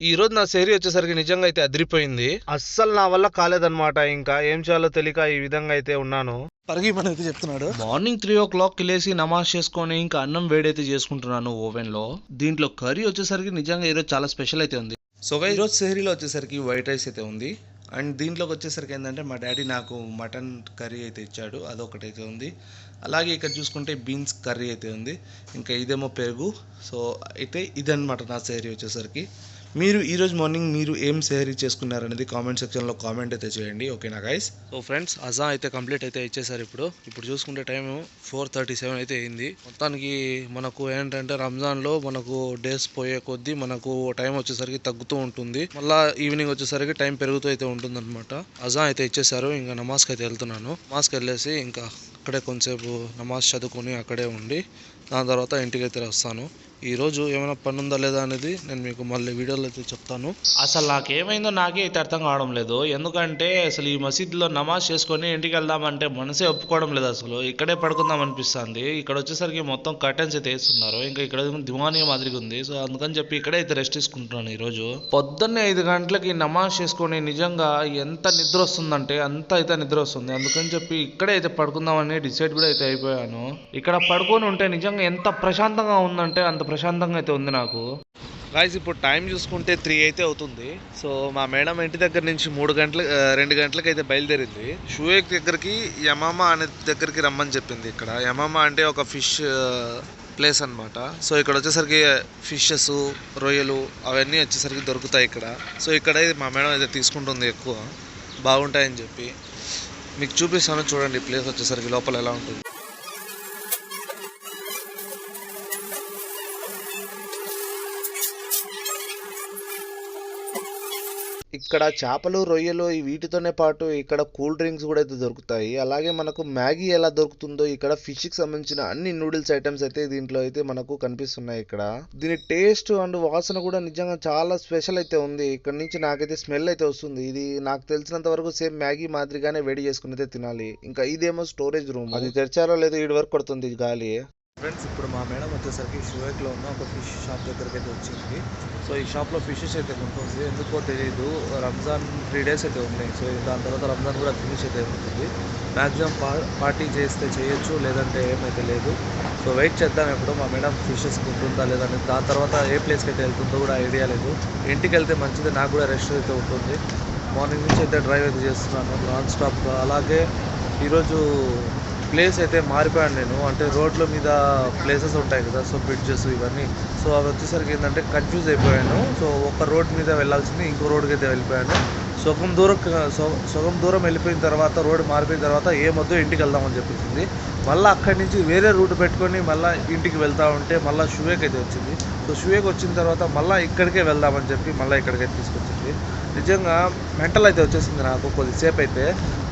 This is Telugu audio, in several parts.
ఈ రోజు నా సేరీ వచ్చేసరికి నిజంగా అయితే అదిరిపోయింది. అస్సలు నా వల్ల కాలేదన్నమాట. ఇంకా ఏం చేయాలో తెలియక ఈ విధంగా అయితే ఉన్నాను. పరిగి పని అయితే చెప్తున్నాడు. మార్నింగ్ 3 o'clock లేసి నమాజ్ చేసుకొని ఇంకా అన్నం వేడైతే చేసుకుంటున్నాను ఓవెన్ లో. దీంట్లో కర్రీ వచ్చేసరికి నిజంగా ఈరోజు చాలా స్పెషల్ అయితే ఉంది. సో ఈరోజు సెహరీలో వచ్చేసరికి వైట్ రైస్ అయితే ఉంది. అండ్ దీంట్లోకి వచ్చేసరికి ఏంటంటే మా డాడీ నాకు మటన్ కర్రీ అయితే ఇచ్చాడు, అదొకటైతే ఉంది. అలాగే ఇక్కడ చూసుకుంటే బీన్స్ కర్రీ అయితే ఉంది. ఇంకా ఇదేమో పెరుగు. సో అయితే ఇదన్నమాట నా సెహరీ వచ్చేసరికి. మీరు ఈరోజు మార్నింగ్ మీరు ఏం సెహరీ చేసుకున్నారనేది కామెంట్ సెక్షన్లో కామెంట్ అయితే చేయండి, ఓకేనా గైస్. సో ఫ్రెండ్స్, అజా అయితే కంప్లీట్ అయితే ఇచ్చేసారు. ఇప్పుడు చూసుకుంటే టైం 4:37 అయితే అయింది. మొత్తానికి మనకు ఏంటంటే రంజాన్లో మనకు డేస్ పోయే కొద్దీ మనకు టైం వచ్చేసరికి తగ్గుతూ ఉంటుంది. మళ్ళీ ఈవినింగ్ వచ్చేసరికి టైం పెరుగుతూ అయితే ఉంటుంది అనమాట. అజా అయితే ఇచ్చేసారు. ఇంకా నమాజ్కి అయితే వెళ్తున్నాను. నమాజ్కి వెళ్ళేసి ఇంకా అక్కడే కొంచెంసేపు నమాజ్ చదువుకొని అక్కడే ఉండి దాని తర్వాత ఇంటికి అయితే వస్తాను. ఈరోజు ఏమైనా పని ఉందా లేదా అనేది నేను మీకు మళ్ళీ వీడియోలో అయితే చెప్తాను. అసలు నాకేమైందో నాకే అయితే అర్థం కావడం లేదు. ఎందుకంటే అసలు ఈ మసీద్లో నమాజ్ చేసుకొని ఇంటికి వెళ్దామంటే మనసే ఒప్పుకోవడం లేదు. అసలు ఇక్కడే పడుకుందాం అనిపిస్తుంది. ఇక్కడ వచ్చేసరికి మొత్తం కర్టెన్స్ అయితే వేస్తున్నారు. ఇంకా ఇక్కడ దివానీ మాదిరిగా ఉంది. సో అందుకని చెప్పి ఇక్కడే అయితే రెస్ట్ తీసుకుంటున్నాను. ఈరోజు పొద్దున్నే 5 గంటలకి నమాజ్ చేసుకొని నిజంగా ఎంత నిద్ర వస్తుందంటే అంత అయితే నిద్ర వస్తుంది. అందుకని చెప్పి ఇక్కడే అయితే పడుకుందామని డిసైడ్ కూడా అయితే అయిపోయాను. ఇక్కడ పడుకొని ఉంటే నిజంగా ఎంత ప్రశాంతంగా ఉందంటే అంత ప్రశాంతంగా అయితే ఉంది నాకు. గాయస్, ఇప్పుడు టైం చూసుకుంటే 3 అయితే అవుతుంది. సో మా మేడం ఇంటి దగ్గర నుంచి 2 గంటలకు అయితే బయలుదేరింది. షూయేక్ దగ్గరికి యమామా అనే దగ్గరికి రమ్మని చెప్పింది. ఇక్కడ యమామా అంటే ఒక ఫిష్ ప్లేస్ అనమాట. సో ఇక్కడ వచ్చేసరికి ఫిషెస్, రొయ్యలు అవన్నీ వచ్చేసరికి దొరుకుతాయి ఇక్కడ. సో ఇక్కడ మా మేడం అయితే తీసుకుంటుంది, ఎక్కువ బాగుంటాయని చెప్పి. మీకు చూపిస్తాను చూడండి ప్లేస్ వచ్చేసరికి లోపల ఎలా ఉంటుంది. ఇక్కడ చేపలు, రొయ్యలు వీటితోనే పాటు ఇక్కడ కూల్ డ్రింక్స్ కూడా అయితే దొరుకుతాయి. అలాగే మనకు మ్యాగీ ఎలా దొరుకుతుందో ఇక్కడ ఫిష్ కి సంబంధించిన అన్ని నూడిల్స్ ఐటమ్స్ అయితే దీంట్లో అయితే మనకు కనిపిస్తున్నాయి. ఇక్కడ దీని టేస్ట్ అండ్ వాసన కూడా నిజంగా చాలా స్పెషల్ అయితే ఉంది. ఇక్కడ నుంచి నాకైతే స్మెల్ అయితే వస్తుంది. ఇది నాకు తెలిసినంత వరకు సేమ్ మ్యాగీ మాదిరిగానే వేడి చేసుకుని అయితే తినాలి. ఇంకా ఇదేమో స్టోరేజ్ రూమ్, అది తెరిచారో లేదో ఈడి వరకు కొడుతుంది గాలి. ఫ్రెండ్స్, ఇప్పుడు మా మేడం వచ్చేసరికి షూయేక్లో ఉన్న ఒక ఫిష్ షాప్ దగ్గరికి అయితే వచ్చింది. సో ఈ షాప్లో ఫిషెస్ అయితే ఉంటుంది. ఎందుకో తెలియదు, రంజాన్ 3 days అయితే ఉన్నాయి. సో దాని తర్వాత రంజాన్ కూడా ఫినిష్ అయితే ఉంటుంది. మ్యాక్సిమం పార్టీ చేస్తే చేయొచ్చు, లేదంటే ఏమైతే లేదు. సో వెయిట్ చేద్దాం ఎప్పుడు మా మేడం ఫిషెస్ ఉంటుందా లేదని. దాని తర్వాత ఏ ప్లేస్కి అయితే వెళ్తుందో కూడా ఐడియా లేదు. ఇంటికి వెళ్తే మంచిది, నాకు కూడా రెస్ట్ అయితే ఉంటుంది. మార్నింగ్ నుంచి అయితే డ్రైవ్ అయితే చేస్తున్నాను నాన్ స్టాప్గా. అలాగే ఈరోజు ప్లేస్ అయితే మారిపోయాను నేను. అంటే రోడ్ల మీద ప్లేసెస్ ఉంటాయి కదా, సో బ్రిడ్జెస్ ఇవన్నీ. సో అవి వచ్చేసరికి ఏంటంటే కన్ఫ్యూజ్ అయిపోయాను. సో ఒక రోడ్ మీద వెళ్ళాల్సింది ఇంకో రోడ్కి అయితే వెళ్ళిపోయాను. సగం దూరం వెళ్ళిపోయిన తర్వాత, రోడ్ మారిపోయిన తర్వాత ఏమొద్దు ఇంటికి వెళ్దామని చెప్పింది. మళ్ళీ అక్కడి నుంచి వేరే రూట్ పెట్టుకొని మళ్ళీ ఇంటికి వెళ్తూ ఉంటే మళ్ళీ షూయేక్ అయితే వచ్చింది. సో షూయేక్ వచ్చిన తర్వాత మళ్ళీ ఇక్కడికే వెళ్దామని చెప్పి మళ్ళీ ఇక్కడికైతే తీసుకొచ్చింది. నిజంగా మెంటల్ అయితే వచ్చేసింది నాకు. కొద్దిసేపు అయితే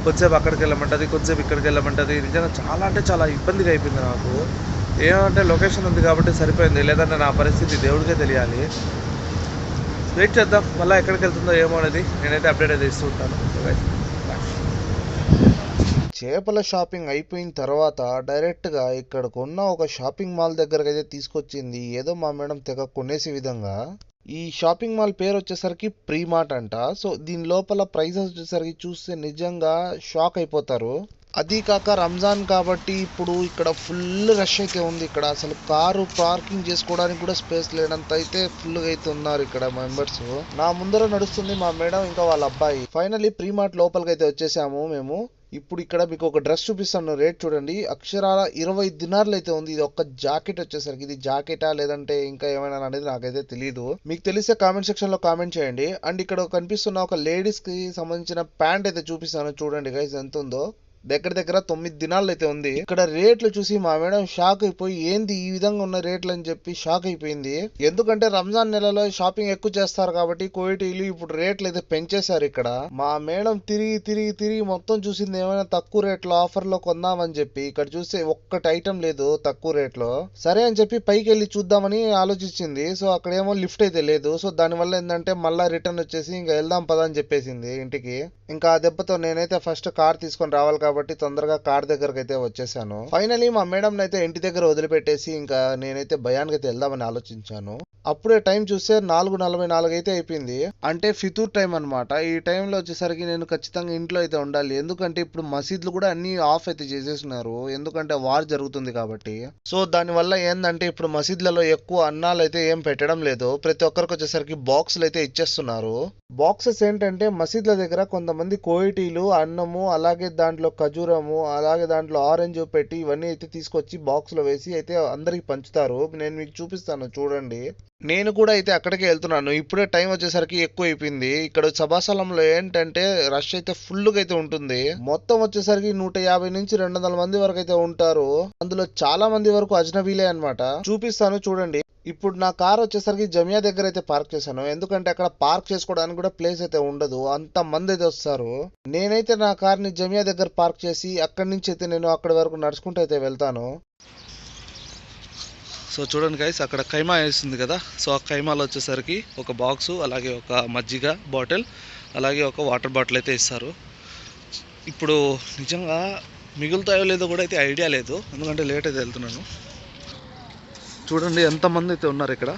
కొద్దిసేపు అక్కడికి వెళ్ళమంటుంది, కొద్దిసేపు ఇక్కడికి వెళ్ళమంటుంది. నిజంగా చాలా అంటే చాలా ఇబ్బందిగా అయిపోయింది నాకు. ఏమంటే లొకేషన్ ఉంది కాబట్టి సరిపోయింది, లేదంటే నా పరిస్థితి దేవుడికే తెలియాలి. వెయిట్ చేద్దాం మళ్ళీ ఎక్కడికి వెళ్తుందో ఏమో అనేది నేనైతే అప్డేట్ అయితే ఇస్తూ ఉంటాను. చేపల షాపింగ్ అయిపోయిన తర్వాత డైరెక్ట్గా ఇక్కడికి ఉన్న ఒక షాపింగ్ మాల్ దగ్గరకు అయితే తీసుకొచ్చింది. ఏదో మా మేడం తెగ కొనేసే విధంగా. ఈ షాపింగ్ మాల్ పేరు వచ్చేసరికి ప్రీమార్ట్ అంట. సో దీని లోపల ప్రైజెస్ వచ్చేసరికి చూస్తే నిజంగా షాక్ అయిపోతారు. అది కాక రంజాన్ కాబట్టి ఇప్పుడు ఇక్కడ ఫుల్ రష్ అయితే ఉంది. ఇక్కడ అసలు కారు పార్కింగ్ చేసుకోవడానికి కూడా స్పేస్ లేనంత అయితే ఫుల్ గా అయితే ఉన్నారు ఇక్కడ మెంబర్స్. నా ముందర నడుస్తుంది మా మేడం ఇంకా వాళ్ళ అబ్బాయి. ఫైనల్లీ ప్రీమార్ట్ లోపలికి అయితే వచ్చేసాము మేము. ఇప్పుడు ఇక్కడ మీకు ఒక డ్రెస్ చూపిస్తాను, రేట్ చూడండి. అక్షరాల 20 దినార్లు అయితే ఉంది. ఇది ఒక జాకెట్ వచ్చేసరికి. ఇది జాకెటా లేదంటే ఇంకా ఏమైనా అనేది నాకైతే తెలియదు. మీకు తెలిసే కామెంట్ సెక్షన్ లో కామెంట్ చేయండి. అండ్ ఇక్కడ కనిపిస్తున్న ఒక లేడీస్ కి సంబంధించిన ప్యాంట్ అయితే చూపిస్తాను చూడండి గైస్ ఎంత ఉందో. దగ్గర 9 దినాలు అయితే ఉంది. ఇక్కడ రేట్లు చూసి మా మేడం షాక్ అయిపోయి ఏంది ఈ విధంగా ఉన్న రేట్లు అని చెప్పి షాక్ అయిపోయింది. ఎందుకంటే రంజాన్ నెలలో షాపింగ్ ఎక్కువ చేస్తారు కాబట్టి కోయిటీలు ఇప్పుడు రేట్లు అయితే పెంచేశారు ఇక్కడ. మా మేడం తిరిగి మొత్తం చూసింది ఏమైనా తక్కువ రేట్లో ఆఫర్ లో కొందామని చెప్పి. ఇక్కడ చూస్తే ఒక్కటి ఐటమ్ లేదు తక్కువ రేట్లో. సరే అని చెప్పి పైకి వెళ్ళి చూద్దామని ఆలోచించింది. సో అక్కడేమో లిఫ్ట్ అయితే లేదు. సో దానివల్ల ఏంటంటే మళ్ళా రిటర్న్ వచ్చేసి ఇంకా వెళ్దాం పదా అని చెప్పేసింది ఇంటికి. ఇంకా ఆ దెబ్బతో నేనైతే ఫస్ట్ కార్ తీసుకొని రావాలి కాబట్టి తొందరగా కార్ దగ్గరకు అయితే వచ్చేసాను. ఫైనలీ మా మేడం అయితే ఇంటి దగ్గర వదిలిపెట్టేసి ఇంకా నేనైతే భయానికి అయితే వెళ్దామని ఆలోచించాను. అప్పుడే టైం చూస్తే 4:44 అయితే అయిపోయింది. అంటే ఫితూర్ టైం అన్నమాట. ఈ టైంలో వచ్చేసరికి నేను ఖచ్చితంగా ఇంట్లో అయితే ఉండాలి. ఎందుకంటే ఇప్పుడు మసీదులు కూడా అన్ని ఆఫ్ అయితే చేసేసినారు. ఎందుకంటే వార్ జరుగుతుంది కాబట్టి. సో దానివల్ల ఏందంటే ఇప్పుడు మసీదులలో ఎక్కువ అన్నాలు అయితే ఏం పెట్టడం లేదు. ప్రతి ఒక్కరికి వచ్చేసరికి బాక్సులు అయితే ఇచ్చేస్తున్నారు. బాక్సెస్ ఏంటంటే మసీదుల దగ్గర కొంతమంది కోయిటీలు అన్నము అలాగే దాంట్లో ఖజూరము అలాగే దాంట్లో ఆరెంజ్ పెట్టి ఇవన్నీ అయితే తీసుకొచ్చి బాక్స్ లో వేసి అయితే అందరికి పంచుతారు. నేను మీకు చూపిస్తాను చూడండి. నేను కూడా అయితే అక్కడికే వెళ్తున్నాను. ఇప్పుడే టైం వచ్చేసరికి ఎక్కువ అయిపోయింది. ఇక్కడ సభాస్థలంలో ఏంటంటే రష్ అయితే ఫుల్ గా అయితే ఉంటుంది. మొత్తం వచ్చేసరికి 150 నుంచి 200 మంది వరకు అయితే ఉంటారు. అందులో చాలా మంది వరకు అజ్నబీలే అన్నమాట. చూపిస్తాను చూడండి. ఇప్పుడు నా కార్ వచ్చేసరికి జమియా దగ్గర అయితే పార్క్ చేశాను. ఎందుకంటే అక్కడ పార్క్ చేసుకోవడానికి కూడా ప్లేస్ అయితే ఉండదు, అంత మంది అయితే వస్తారు. నేనైతే నా కార్ ని జమియా దగ్గర పార్క్ చేసి అక్కడి నుంచి అయితే నేను అక్కడి వరకు నడుచుకుంటూ అయితే వెళ్తాను. సో చూడండి గైస్, అక్కడ కైమా వేస్తుంది కదా, సో ఆ కైమాలో వచ్చేసరికి ఒక బాక్సు అలాగే ఒక మజ్జిగ బాటిల్ అలాగే ఒక వాటర్ బాటిల్ అయితే ఇస్తారు. ఇప్పుడు నిజంగా మిగులుతాయో లేదో కూడా అయితే ఐడియా లేదు, ఎందుకంటే లేట్ అయితే వెళ్తున్నాను. చూడండి ఎంతమంది అయితే ఉన్నారు ఇక్కడ.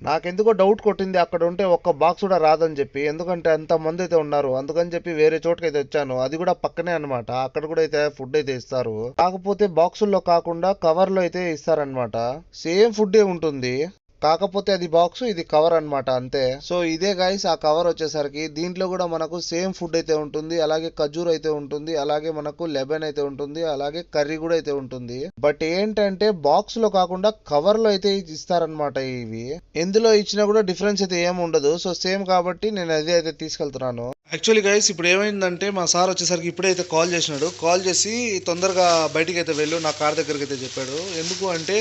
నాకెందుకో డౌట్ కొట్టింది అక్కడ ఉంటే ఒక్క బాక్స్ కూడా రాదని చెప్పి. ఎందుకంటే అంత మంది అయితే ఉన్నారు, అందుకని చెప్పి వేరే చోటుకి అయితే వచ్చాను. అది కూడా పక్కనే అన్నమాట. అక్కడ కూడా అయితే ఫుడ్ అయితే ఇస్తారు. కాకపోతే బాక్సుల్లో కాకుండా కవర్ లో అయితే ఇస్తారనమాట. సేమ్ ఫుడ్ ఉంటుంది, కాకపోతే అది బాక్స్ ఇది కవర్ అన్నమాట అంతే. సో ఇదే గైస్ ఆ కవర్ వచ్చేసరికి దీంట్లో కూడా మనకు సేమ్ ఫుడ్ అయితే ఉంటుంది, అలాగే ఖజూర్ అయితే ఉంటుంది, అలాగే మనకు లెబన్ అయితే ఉంటుంది, అలాగే కర్రీ కూడా అయితే ఉంటుంది. బట్ ఏంటంటే బాక్స్ లో కాకుండా కవర్ లో అయితే ఇస్తారనమాట. ఇవి ఎందులో ఇచ్చినా కూడా డిఫరెన్స్ అయితే ఏమి ఉండదు. సో సేమ్ కాబట్టి నేను అదే అయితే తీసుకెళ్తున్నాను. యాక్చువల్లీ గైస్ ఇప్పుడు ఏమైందంటే మా సార్ వచ్చేసరికి ఇప్పుడైతే కాల్ చేసినాడు. కాల్ చేసి తొందరగా బయటికి అయితే వెళ్ళు నా కార్ దగ్గరికి అయితే చెప్పాడు. ఎందుకు అంటే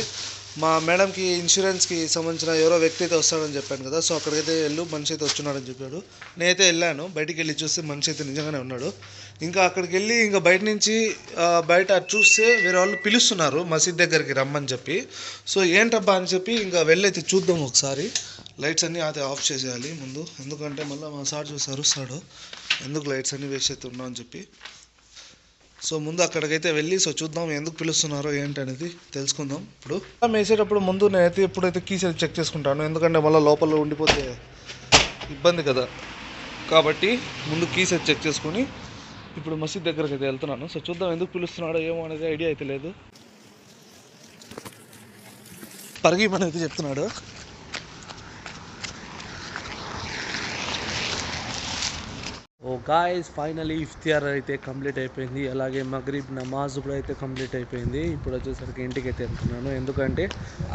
మా మేడంకి ఇన్సూరెన్స్కి సంబంధించిన ఎవరో వ్యక్తి అయితే వస్తాడని చెప్పాను కదా, సో అక్కడికైతే వెళ్ళు మనిషి అయితే వచ్చున్నాడని చెప్పాడు. నేనైతే వెళ్ళాను, బయటికి వెళ్ళి చూస్తే మనిషి అయితే నిజంగానే ఉన్నాడు. ఇంకా అక్కడికి వెళ్ళి ఇంకా బయట నుంచి బయట చూస్తే వేరే వాళ్ళు పిలుస్తున్నారు మసీద్ దగ్గరికి రమ్మని చెప్పి. సో ఏంటబ్బా అని చెప్పి ఇంకా వెళ్ళైతే చూద్దాం ఒకసారి. లైట్స్ అన్నీ అయితే ఆఫ్ చేసేయాలి ముందు, ఎందుకంటే మళ్ళీ మా సార్ చూసి అరుస్తాడు ఎందుకు లైట్స్ అన్నీ వేస్ట్ అయితే ఉన్నావు అని చెప్పి. సో ముందు అక్కడికైతే వెళ్ళి సో చూద్దాం ఎందుకు పిలుస్తున్నారో ఏంటనేది తెలుసుకుందాం. ఇప్పుడు వేసేటప్పుడు ముందు నేనైతే ఎప్పుడైతే కీస్ అయితే చెక్ చేసుకుంటాను, ఎందుకంటే మళ్ళీ లోపల ఉండిపోతే ఇబ్బంది కదా, కాబట్టి ముందు కీస్ అయితే చెక్ చేసుకుని ఇప్పుడు మసీద్ దగ్గరికి అయితే వెళ్తున్నాను. సో చూద్దాం ఎందుకు పిలుస్తున్నాడో ఏమో అనేది ఐడియా అయితే లేదు. పరిగి పని అయితే చెప్తున్నాడు. ఓ గాయస్ ఫైనలీ ఇఫ్తియార్ అయితే కంప్లీట్ అయిపోయింది, అలాగే మగ్రిబ్ నమాజ్ కూడా అయితే కంప్లీట్ అయిపోయింది. ఇప్పుడు వచ్చేసరికి ఇంటికి అయితే వెళ్తున్నాను, ఎందుకంటే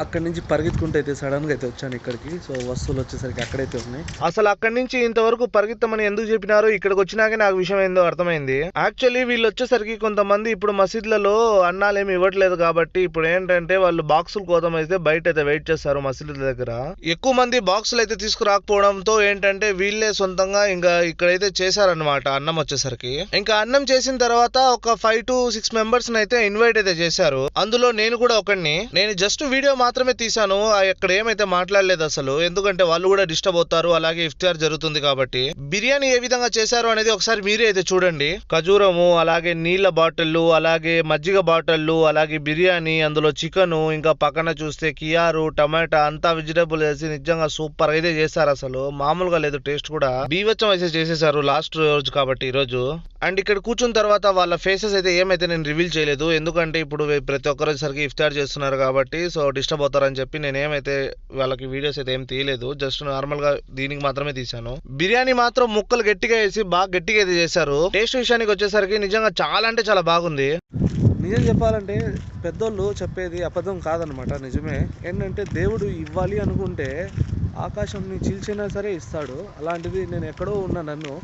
అక్కడి నుంచి పరిగెత్తుకుంటూ అయితే సడన్గా అయితే వచ్చాను ఇక్కడికి. సో వస్తువులు వచ్చేసరికి అక్కడైతే ఉన్నాయి. అసలు అక్కడి నుంచి ఇంతవరకు పరిగెత్తమని ఎందుకు చెప్పినారు, ఇక్కడికి వచ్చినాకే నాకు విషయం ఏందో అర్థమైంది. యాక్చువల్లీ వీళ్ళు వచ్చేసరికి కొంతమంది ఇప్పుడు మసీదులలో అన్నాలు ఏమి ఇవ్వట్లేదు కాబట్టి ఇప్పుడు ఏంటంటే వాళ్ళు బాక్సుల కోసం అయితే బయట అయితే వెయిట్ చేస్తారు మసీదుల దగ్గర. ఎక్కువ మంది బాక్సులు అయితే తీసుకురాకపోవడంతో ఏంటంటే వీళ్ళే సొంతంగా ఇంకా ఇక్కడైతే చేశారనమాట అన్నం వచ్చేసరికి. ఇంకా అన్నం చేసిన తర్వాత ఒక 5 to 6 మెంబర్స్ అయితే ఇన్వైట్ అయితే చేశారు. అందులో నేను కూడా ఒకడిని. నేను జస్ట్ వీడియో మాత్రమే తీసాను, అక్కడ ఏమైతే మాట్లాడలేదు అసలు, ఎందుకంటే వాళ్ళు కూడా డిస్టర్బ్ అవుతారు, అలాగే ఇఫ్తార్ జరుగుతుంది కాబట్టి. బిర్యానీ ఏ విధంగా చేశారు అనేది ఒకసారి మీరే అయితే చూడండి. ఖజూరము అలాగే నీళ్ల బాటిల్లు అలాగే మజ్జిగ బాటిల్లు అలాగే బిర్యానీ, అందులో చికెన్, ఇంకా పక్కన చూస్తే కియారు టమాటా అంతా వెజిటేబుల్ వేసి నిజంగా సూపర్ అయితే చేశారు. అసలు మామూలుగా లేదు, టేస్ట్ కూడా బీవచ్చం అయితే చేసేసారు లాస్ట్ రోజు కాబట్టి ఈ రోజు. అండ్ ఇక్కడ కూర్చున్న తర్వాత వాళ్ళ ఫేసెస్ అయితే ఏమైతే నేను రివీల్ చేయలేదు, ఎందుకంటే ఇప్పుడు ప్రతి ఒక్కరికి ఇఫ్తార్ చేస్తున్నారు కాబట్టి సో డిస్టర్బ్ అవుతారని చెప్పి నేను ఏమైతే వాళ్ళకి వీడియోస్ అయితే ఏం తీయలేదు, జస్ట్ నార్మల్ గా దీనికి మాత్రమే తీసాను. బిర్యానీ మాత్రం ముక్కలు గట్టిగా వేసి బాగా గట్టిగా అయితే చేశారు. టేస్ట్ విషయానికి వచ్చేసరికి నిజంగా చాలా అంటే చాలా బాగుంది. నిజం చెప్పాలంటే పెద్దోళ్ళు చెప్పేది అబద్ధం కాదనమాట, నిజమే. ఏంటంటే దేవుడు ఇవ్వాలి అనుకుంటే ఆకాశంని చీల్చినా సరే ఇస్తాడు. అలాంటిది నేను ఎక్కడో ఉన్న నన్ను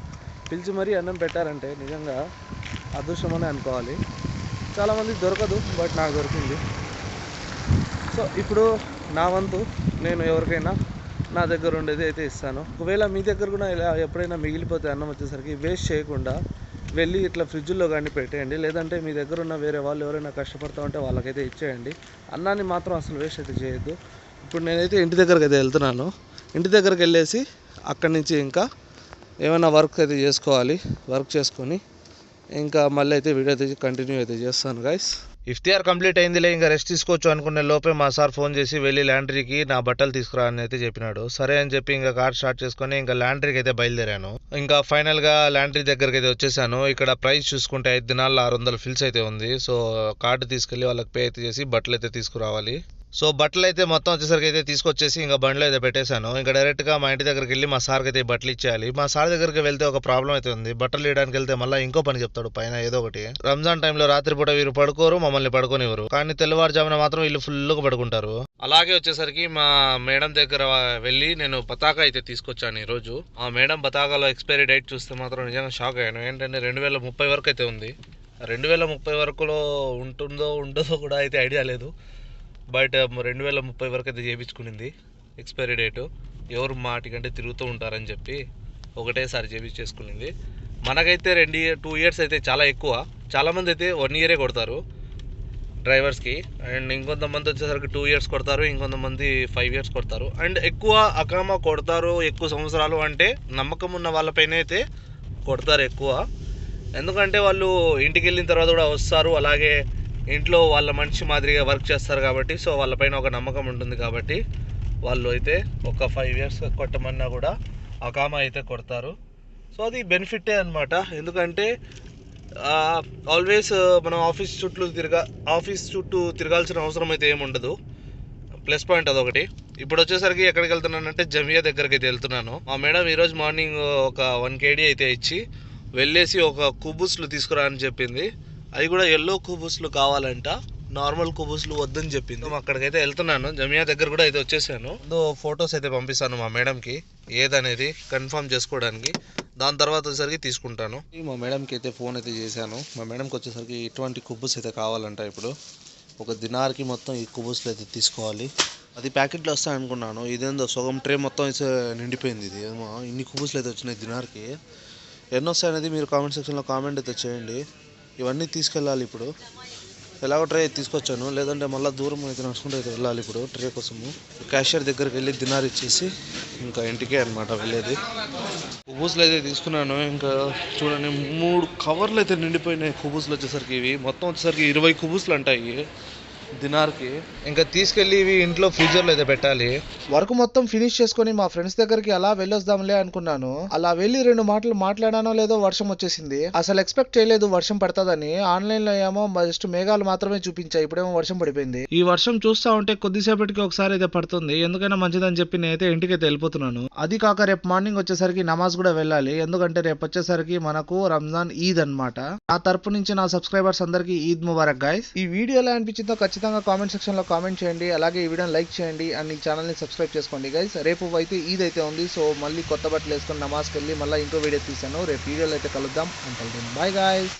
పిలిచి మరీ అన్నం పెట్టారంటే నిజంగా అదృష్టమనే అనుకోవాలి. చాలామంది దొరకదు, బట్ నాకు దొరికింది. సో ఇప్పుడు నా వంతు నేను ఎవరికైనా నా దగ్గర ఉండేది అయితే ఇస్తాను. ఒకవేళ మీ దగ్గర కూడా ఇలా ఎప్పుడైనా మిగిలిపోతే అన్నం వచ్చేసరికి వేస్ట్ చేయకుండా వెళ్ళి ఇట్లా ఫ్రిడ్జ్లో కానీ పెట్టేయండి, లేదంటే మీ దగ్గర ఉన్న వేరే వాళ్ళు ఎవరైనా కష్టపడతా ఉంటే వాళ్ళకైతే ఇచ్చేయండి. అన్నాన్ని మాత్రం అసలు వేస్ట్ అయితే చేయొద్దు. ఇప్పుడు నేనైతే ఇంటి దగ్గరికి అయితే వెళ్తున్నాను, ఇంటి దగ్గరికి వెళ్ళేసి అక్కడి నుంచి ఇంకా ఏమైనా వర్క్ అయితే చేసుకోవాలి. వర్క్ చేసుకొని ఇంకా మళ్ళీ అయితే వీడియో అయితే కంటిన్యూ అయితే చేస్తాను గైస్. ఇఫ్తియార్ కంప్లీట్ అయిందిలే, ఇంకా రెస్ట్ తీసుకోవచ్చు అనుకునే లోపే మా సార్ ఫోన్ చేసి వెళ్ళి ల్యాండ్రీకి నా బట్టలు తీసుకురా అని అయితే చెప్పినాడు. సరే అని చెప్పి ఇంకా కార్ స్టార్ట్ చేసుకొని ఇంకా ల్యాండ్రీకి అయితే బయలుదేరాను. ఇంకా ఫైనల్గా ల్యాండ్రీ దగ్గరికి అయితే వచ్చేసాను. ఇక్కడ ప్రైస్ చూసుకుంటే 5 దినాల్లో 600 ఫిల్స్ అయితే ఉంది. సో కార్డు తీసుకెళ్ళి వాళ్ళకి పే అయితే చేసి బట్టలు అయితే తీసుకురావాలి. సో బట్టలు అయితే మొత్తం వచ్చేసరికి అయితే తీసుకొచ్చేసి ఇంకా బండిలో అయితే పెట్టేశాను. ఇంకా డైరెక్ట్గా మా ఇంటి దగ్గరికి వెళ్ళి మా సార్కి అయితే బట్టలు ఇచ్చేయాలి. మా సార్ దగ్గరికి వెళ్తే ఒక ప్రాబ్లం అయితే ఉంది. బట్టలు ఇవ్వడానికి వెళ్తే మళ్ళీ ఇంకో పని చెప్తాడు పైన ఏదో ఒకటి. రంజాన్ టైంలో రాత్రిపూట వీరు పడుకోరు, మమ్మల్ని పడుకోనివ్వరు. కానీ తెల్లవారుజామున మాత్రం వీళ్ళు ఫుల్గా పడుకుంటారు. అలాగే వచ్చేసరికి మా మేడం దగ్గర వెళ్ళి నేను పతాకా అయితే తీసుకొచ్చాను ఈరోజు. ఆ మేడం పతాకాలో ఎక్స్పైరీ డేట్ చూస్తే మాత్రం నిజంగా షాక్ అయ్యాను. ఏంటంటే 2030 వరకు అయితే ఉంది. 2030 వరకులో ఉంటుందో ఉండదో కూడా అయితే ఐడియా లేదు. బట్ 2030 వరకు అయితే చేయించుకునింది ఎక్స్పైరీ డేటు. ఎవరు మాటికంటే తిరుగుతూ ఉంటారని చెప్పి ఒకటేసారి చేయించేసుకునింది. మనకైతే 2 ఇయర్స్ అయితే చాలా ఎక్కువ. చాలామంది అయితే 1 ఇయరే కొడతారు డ్రైవర్స్కి. అండ్ ఇంకొంతమంది వచ్చేసరికి 2 ఇయర్స్ కొడతారు, ఇంకొంతమంది 5 ఇయర్స్ కొడతారు. అండ్ ఎక్కువ అకామా కొడతారు ఎక్కువ సంవత్సరాలు అంటే నమ్మకం ఉన్న వాళ్ళపైన అయితే కొడతారు ఎక్కువ. ఎందుకంటే వాళ్ళు ఇంటికి వెళ్ళిన తర్వాత కూడా వస్తారు, అలాగే ఇంట్లో వాళ్ళ మనిషి మాదిరిగా వర్క్ చేస్తారు కాబట్టి సో వాళ్ళపైన ఒక నమ్మకం ఉంటుంది కాబట్టి వాళ్ళు అయితే ఒక 5 ఇయర్స్ కొట్టమన్నా కూడా అకామా అయితే కొడతారు. సో అది బెనిఫిటే అనమాట. ఎందుకంటే ఆల్వేస్ మనం ఆఫీస్ చుట్టూ తిరగాల్సిన అవసరం అయితే ఏముండదు. ప్లస్ పాయింట్ అదొకటి. ఇప్పుడు వచ్చేసరికి ఎక్కడికి వెళ్తున్నానంటే జమియా దగ్గరికి అయితే వెళ్తున్నాను. మా మేడం ఈరోజు మార్నింగ్ ఒక 1 kg అయితే ఇచ్చి వెళ్ళేసి ఒక కుబూస్లు తీసుకురా అని చెప్పింది. అవి కూడా ఎల్లో కుబూస్లు కావాలంట, నార్మల్ కుబూస్లు వద్దని చెప్పింది. అక్కడికైతే వెళ్తున్నాను. జమియా దగ్గర కూడా అయితే వచ్చేసాను. ఫొటోస్ అయితే పంపిస్తాను మా మేడంకి ఏదనేది కన్ఫర్మ్ చేసుకోవడానికి. దాని తర్వాత వచ్చేసరికి తీసుకుంటాను. మా మేడంకి అయితే ఫోన్ అయితే చేశాను. మా మేడంకి వచ్చేసరికి ఇటువంటి కుబూస్ అయితే కావాలంట. ఇప్పుడు ఒక దినార్కి మొత్తం ఈ కుబూస్లు అయితే తీసుకోవాలి. అది ప్యాకెట్లో వస్తాయి అనుకున్నాను. ఇదేందో సగం ట్రే మొత్తం అయితే నిండిపోయింది. ఇది ఏమో ఇన్ని కుబూస్లు అయితే వచ్చినాయి దినార్కి. ఎన్ని వస్తాయనేది మీరు కామెంట్ సెక్షన్లో కామెంట్ అయితే చేయండి. ఇవన్నీ తీసుకెళ్ళాలి. ఇప్పుడు ఎలాగో ట్రే తీసుకొచ్చాను, లేదంటే మళ్ళీ దూరం అయితే నడుచుకుంటూ అయితే వెళ్ళాలి. ఇప్పుడు ట్రే కోసము క్యాషియర్ దగ్గరికి వెళ్ళి దినార్ ఇచ్చేసి ఇంకా ఇంటికే అనమాట వెళ్ళేది. కుబూస్లు అయితే తీసుకున్నాను. ఇంకా చూడండి 3 కవర్లు అయితే నిండిపోయినాయి కుబూస్లు వచ్చేసరికి. ఇవి మొత్తం వచ్చేసరికి 20 కుబూస్లు అంటాయి దినార్కి. ఇంకా తీసుకెళ్ళి ఇవి ఇంట్లో ఫ్రీజర్లో అయితే పెట్టాలి. వర్క్ మొత్తం ఫినిష్ చేసుకొని మా ఫ్రెండ్స్ దగ్గరికి అలా వెళ్ళొద్దాంలే అనుకున్నాను. అలా వెళ్ళి 2 మాటలు మాట్లాడానో లేదో వర్షం వచ్చేసింది. అసలు ఎక్స్పెక్ట్ చేయలేదు వర్షం పడుతుందని. ఆన్లైన్ లో ఏమో జస్ట్ మేఘాలు మాత్రమే చూపించాయి, ఇప్పుడేమో వర్షం పడిపోయింది. ఈ వర్షం చూస్తా ఉంటే కొద్దిసేపటికి ఒకసారి అయితే పడుతుంది. ఎందుకైనా మంచిదని చెప్పి నేనైతే ఇంటికి అయితే వెళ్ళిపోతున్నాను. అది కాక రేపు మార్నింగ్ వచ్చేసరికి నమాజ్ కూడా వెళ్ళాలి. ఎందుకంటే రేపు వచ్చేసరికి మనకు రంజాన్ ఈద్ అన్నమాట. నా తరపు నుంచి నా సబ్స్క్రైబర్స్ అందరికి ఈద్ ముబారక్ గైస్. ఈ వీడియో ఎలా అనిపించిందో ఖచ్చితంగా కామెంట్ సెక్షన్ లో కామెంట్ చేయండి. అలాగే ఈ వీడియోని లైక్ చేయండి అండ్ ఈ ఛానల్ ని సబ్స్క్రైబ్ చేసుకోండి గైస్. రేపు అయితే ఈద్ అయితే ఉంది. సో మళ్ళీ కొత్త బట్టలు వేసుకొని నమాజ్కి వెళ్ళి మళ్ళీ ఇంకో వీడియో తీసాను. రేపు వీడియోలో అయితే కలుద్దాం. Bye guys.